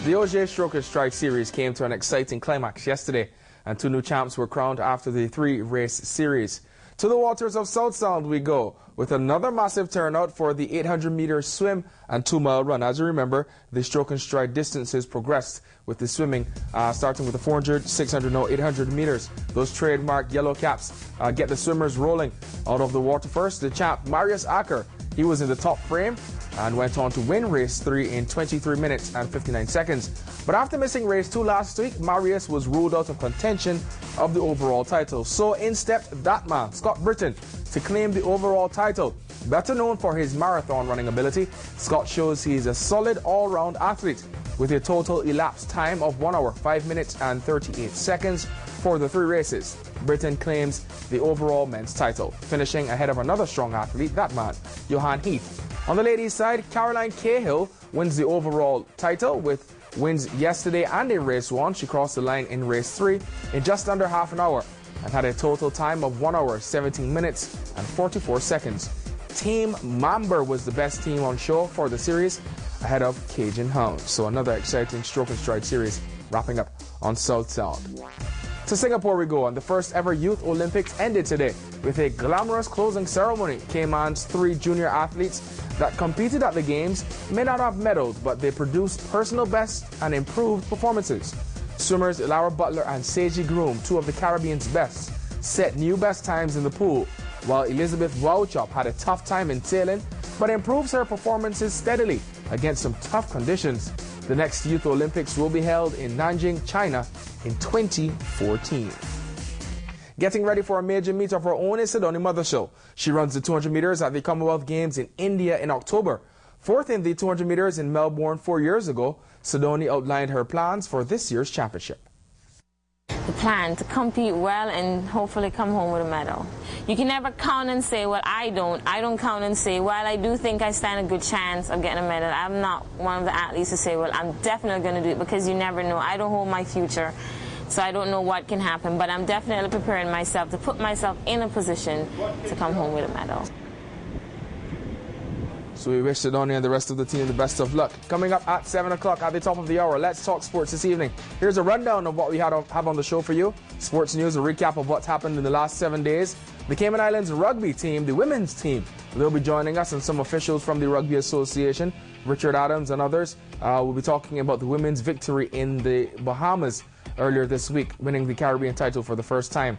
The Ogier Stroke and Stride series came to an exciting climax yesterday, and 2 new champs were crowned after the 3-race series. To the waters of South Sound we go, with another massive turnout for the 800-meter swim and 2-mile run. As you remember, the Stroke and Stride distances progressed, with the swimming starting with the 400, 600, no 800 meters. Those trademark yellow caps get the swimmers rolling out of the water first. The champ, Marius Acker, he was in the top frame and went on to win race 3 in 23 minutes and 59 seconds. But after missing race 2 last week, Marius was ruled out of contention of the overall title. So in stepped that man, Scott Brittain, to claim the overall title. Better known for his marathon running ability, Scott shows he is a solid all-round athlete with a total elapsed time of 1 hour, 5 minutes and 38 seconds for the 3 races. Brittain claims the overall men's title, finishing ahead of another strong athlete, that man, Johan Heath. On the ladies' side, Caroline Cahill wins the overall title with wins yesterday and in race 1. She crossed the line in race 3 in just under half an hour and had a total time of 1 hour, 17 minutes and 44 seconds. Team Mamber was the best team on show for the series, ahead of Cajun Hound. So another exciting Stroke and Stride series wrapping up on South Sound. To Singapore we go, and the first ever Youth Olympics ended today with a glamorous closing ceremony. Cayman's 3 junior athletes that competed at the games may not have medaled, but they produced personal best and improved performances. Swimmers Lara Butler and Seiji Groom, 2 of the Caribbean's best, set new best times in the pool, while Elizabeth Wauchop had a tough time in sailing, but improves her performances steadily against some tough conditions. The next Youth Olympics will be held in Nanjing, China in 2014. Getting ready for a major meet of her own is Cydonie Mothersill. She runs the 200 meters at the Commonwealth Games in India in October. 4th in the 200 meters in Melbourne 4 years ago, Cydonie outlined her plans for this year's championship. The plan to compete well and hopefully come home with a medal. You can never count and say, well, I don't count and say, well, I do think I stand a good chance of getting a medal. I'm not one of the athletes to say, well, I'm definitely going to do it, because you never know. I don't hold my future, so I don't know what can happen, but I'm definitely preparing myself to put myself in a position to come home with a medal. So we wish Cydonie and the rest of the team the best of luck. Coming up at 7 o'clock at the top of the hour, let's talk sports this evening. Here's a rundown of what we have on the show for you. Sports news, a recap of what's happened in the last 7 days. The Cayman Islands rugby team, the women's team, they'll be joining us, and some officials from the Rugby Association, Richard Adams and others, will be talking about the women's victory in the Bahamas earlier this week, winning the Caribbean title for the first time.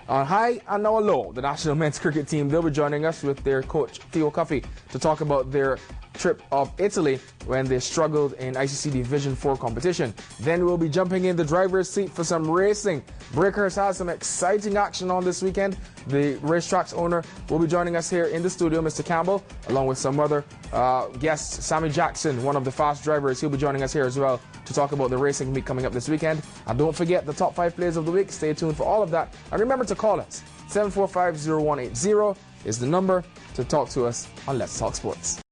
On high and now low, the national men's cricket team, they'll be joining us with their coach Theo Cuffy to talk about their trip of Italy when they struggled in ICC Division 4 competition. Then we'll be jumping in the driver's seat for some racing. Breakers has some exciting action on this weekend. The racetrack's owner will be joining us here in the studio, Mr. Campbell, along with some other guests. Sammy Jackson, one of the fast drivers, he'll be joining us here as well to talk about the racing meet coming up this weekend. And don't forget the top 5 plays of the week. Stay tuned for all of that. And remember to call us. 745-0180 is the number to talk to us on Let's Talk Sports.